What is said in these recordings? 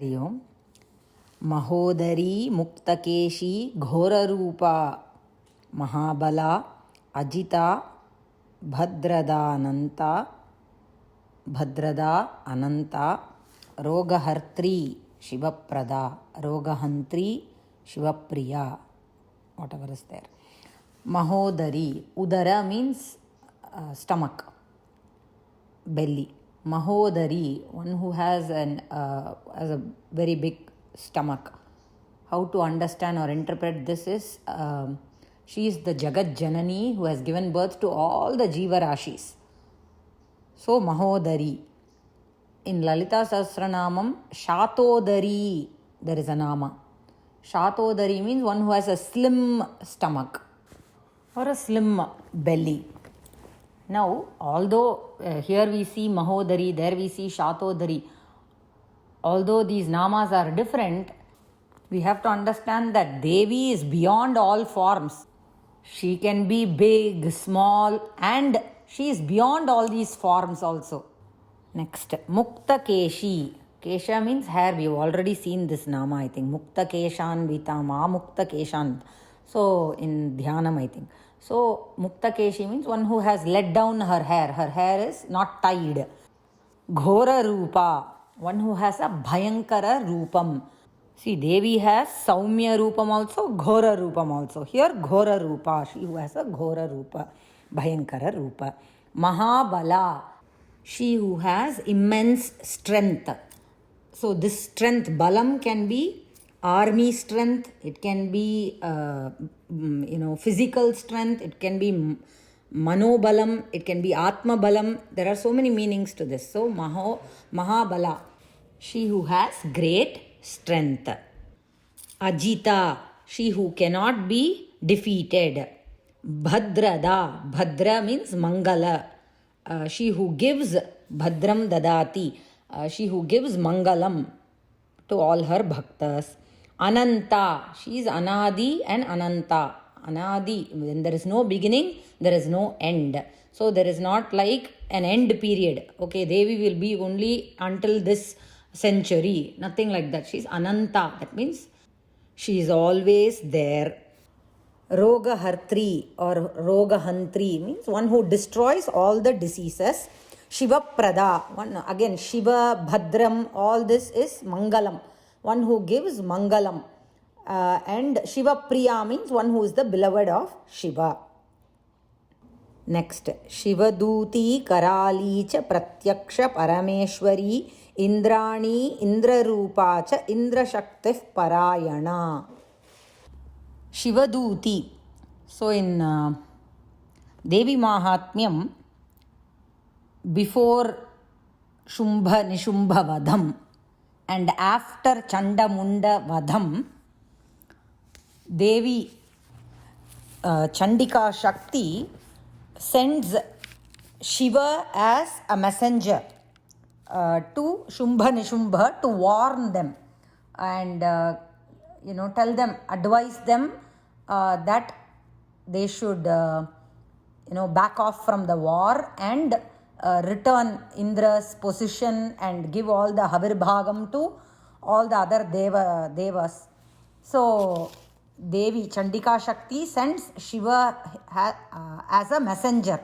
Hari Om. Mahodari मुक्तकेशी घोररूपा महाबला Ajita भद्रदा Ananta रोगहर्त्री Shivaprada रोगहन्त्री Shivpriya, whatever is there. Mahodari, udara means stomach, belly. Mahodari, one who has has a very big stomach. How to understand or interpret this is, she is the Jagat Janani who has given birth to all the Jiva Rashis. So Mahodari. In Lalita Sahasranamam, Shatodari, there is a nama. Shatodari means one who has a slim stomach or a slim belly. Now, although here we see Mahodari, there we see Shatodari, although these namas are different, we have to understand that Devi is beyond all forms. She can be big, small, and she is beyond all these forms also. Next, Mukta Keshi. Kesha means hair. We have already seen this nama, I think. Mukta Keshan Vitama, Mukta Keshan. So, in Dhyanam, I think. So, Mukta Keshi means one who has let down her hair. Her hair is not tied. Ghora Rupa, one who has a Bhayankara Rupam. See, Devi has Saumya Rupam also, Ghora Rupam also. Here, Ghora Rupa, she who has a Ghora Rupa, Bhayankara Rupa. Mahabala, she who has immense strength. So, this strength, Balam, can be army strength, it can be physical strength, it can be manobalam, it can be atma balam. There are so many meanings to this. So Mahabala, she who has great strength. Ajita, she who cannot be defeated. Bhadrada, Bhadra means Mangala, she who gives Bhadram Dadati, she who gives Mangalam to all her bhaktas. Ananta, she is Anadi and Ananta. Anadi, when there is no beginning, there is no end. So there is not like an end period. Okay, Devi will be only until this century. Nothing like that. She is Ananta. That means she is always there. Rogahartri or Rogahantri means one who destroys all the diseases. Shivaprada, one again Shiva, Bhadram, all this is Mangalam. One who gives Mangalam. And Shiva Priya means one who is the beloved of Shiva. Next, Shivaduti Karali cha Pratyaksha Parameshwari Indrani Indrarupa cha Indrashaktif Parayana. Shivaduti. So in Devi Mahatmyam, before Shumbha Nishumbha Vadham and after Chanda Munda Vadham, Devi Chandika Shakti sends Shiva as a messenger to Shumbha Nishumbha to warn them and tell them, advise them that they should back off from the war and return Indra's position and give all the Havirbhagam to all the other devas. So Devi Chandika Shakti sends Shiva as a messenger.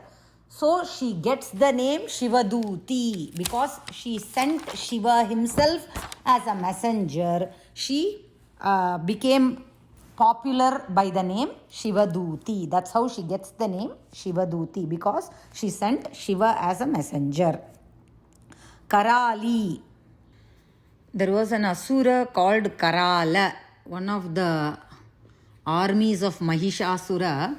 So she gets the name Shivaduti because she sent Shiva himself as a messenger. She became popular by the name Shivaduti. That's how she gets the name Shivaduti, because she sent Shiva as a messenger. Karali. There was an Asura called Karala, one of the armies of Mahishasura,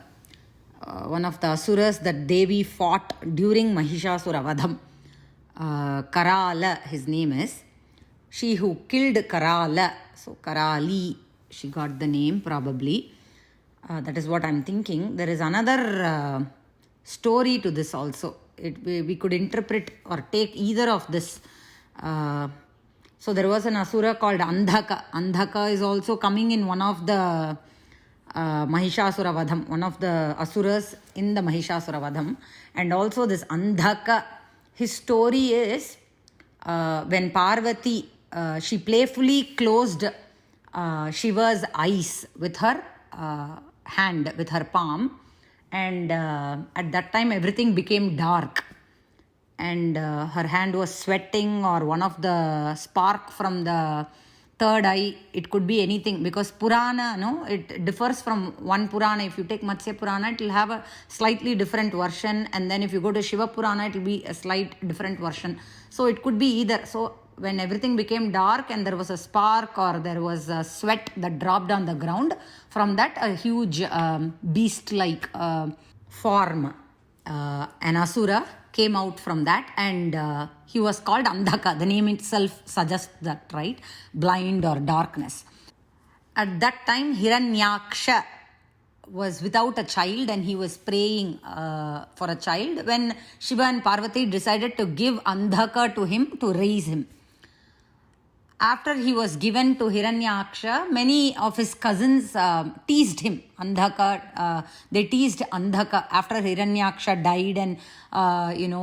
one of the Asuras that Devi fought during Mahishasura Vadham. Karala, his name is. She who killed Karala. So Karali, she got the name probably. That is what I'm thinking. There is another story to this also. We could interpret or take either of this. So there was an Asura called Andhaka. Andhaka is also coming in one of the Mahishasura Vadham, one of the Asuras in the Mahishasura Vadham. And also this Andhaka, his story is when Parvati she playfully closed Shiva's eyes with her hand, with her palm, and at that time everything became dark, and her hand was sweating, or one of the spark from the third eye, it could be anything, because Purana, no, it differs from one Purana. If you take Matsya Purana, it will have a slightly different version, and then if you go to Shiva Purana, it will be a slight different version. So it could be either. So when everything became dark and there was a spark or there was a sweat that dropped on the ground, from that a huge beast-like form, an asura, came out from that, and he was called Andhaka. The name itself suggests that, right? Blind or darkness. At that time, Hiranyaksha was without a child and he was praying for a child when Shiva and Parvati decided to give Andhaka to him to raise him. After he was given to Hiranyaksha, many of his cousins teased him, Andhaka. They teased Andhaka after Hiranyaksha died, and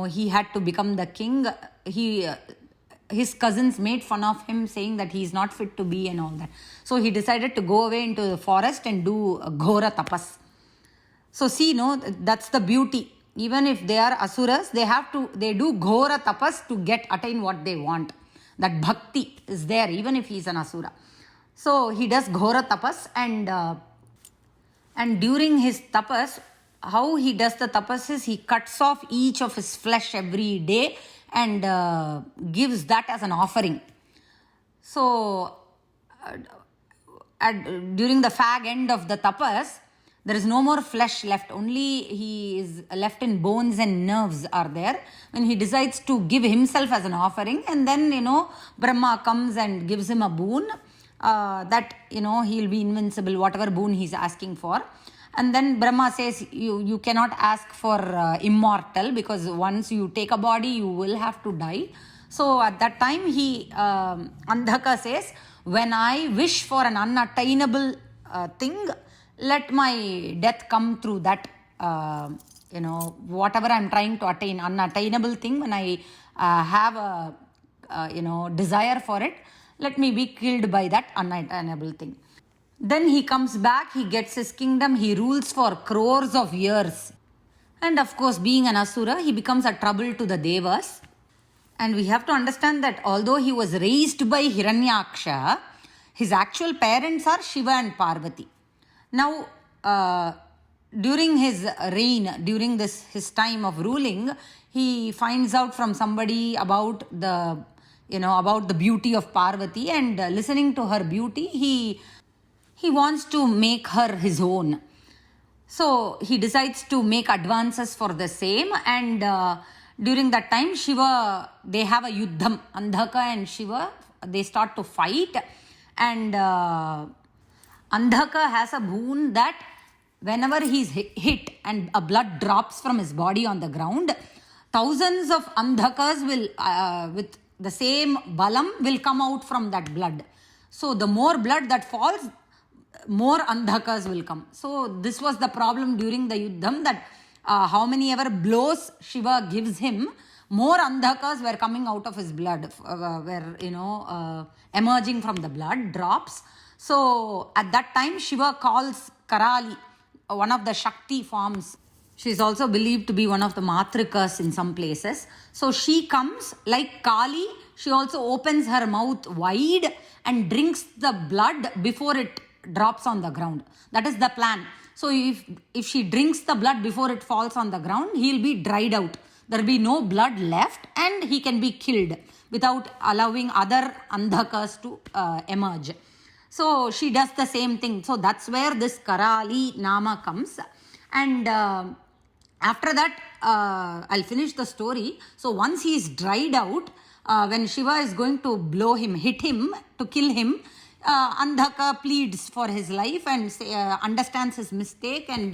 he had to become the king. His cousins made fun of him, saying that he is not fit to be and all that. So he decided to go away into the forest and do Ghora Tapas. So see, that's the beauty. Even if they are asuras, they do Ghora Tapas to attain what they want. That bhakti is there even if he is an asura. So he does Ghora Tapas, and during his tapas, how he does the tapas is he cuts off each of his flesh every day and gives that as an offering. So during the fag end of the tapas, there is no more flesh left. Only he is left in bones and nerves are there. When he decides to give himself as an offering, and then, Brahma comes and gives him a boon that, he'll be invincible, whatever boon he's asking for. And then Brahma says, you cannot ask for immortal, because once you take a body, you will have to die. So at that time, Andhaka says, when I wish for an unattainable thing, let my death come through that, whatever I'm trying to attain, unattainable thing, when I have a, desire for it, let me be killed by that unattainable thing. Then he comes back, he gets his kingdom, he rules for crores of years. And of course, being an asura, he becomes a trouble to the devas. And we have to understand that although he was raised by Hiranyaksha, his actual parents are Shiva and Parvati. Now, during his reign, during his time of ruling, he finds out from somebody about the beauty of Parvati, and listening to her beauty, he wants to make her his own. So he decides to make advances for the same, and during that time, Shiva, they have a yuddham. Andhaka and Shiva, they start to fight, and Andhaka has a boon that whenever he's hit and a blood drops from his body on the ground, thousands of Andhakas will, with the same balam, will come out from that blood. So the more blood that falls, more Andhakas will come. So this was the problem during the Yuddham, that how many ever blows Shiva gives him, more Andhakas were coming out of his blood, were emerging from the blood, drops. So at that time, Shiva calls Karali, one of the Shakti forms. She is also believed to be one of the Matrikas in some places. So she comes like Kali. She also opens her mouth wide and drinks the blood before it drops on the ground. That is the plan. So if she drinks the blood before it falls on the ground, he'll be dried out. There will be no blood left and he can be killed without allowing other Andhakas to emerge. So she does the same thing. So that's where this Karali Nama comes. And after that, I'll finish the story. So once he is dried out, when Shiva is going to hit him, to kill him, Andhaka pleads for his life and understands his mistake, and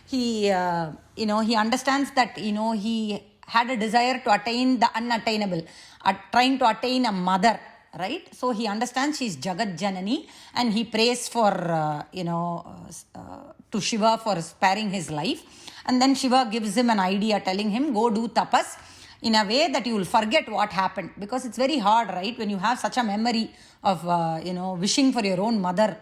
he understands that, he had a desire to attain the unattainable, trying to attain a mother, right? So he understands she's Jagat Janani, and he prays for, to Shiva for sparing his life. And then Shiva gives him an idea, telling him, go do tapas in a way that you will forget what happened, because it's very hard, right, when you have such a memory of wishing for your own mother.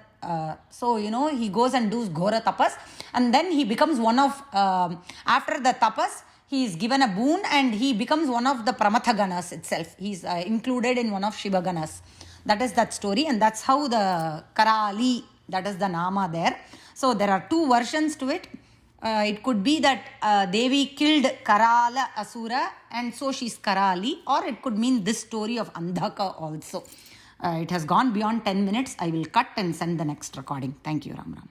So he goes and does Ghora tapas, and then he becomes one of after the tapas he is given a boon and he becomes one of the Pramatha Ganas itself. He's included in one of Shiva Ganas. That is that story, and that's how the Karali, that is the Nama there. So there are two versions to it. It could be that Devi killed Karala Asura and so she's Karali, or it could mean this story of Andhaka also. It has gone beyond 10 minutes. I will cut and send the next recording. Thank you, Ram Ram.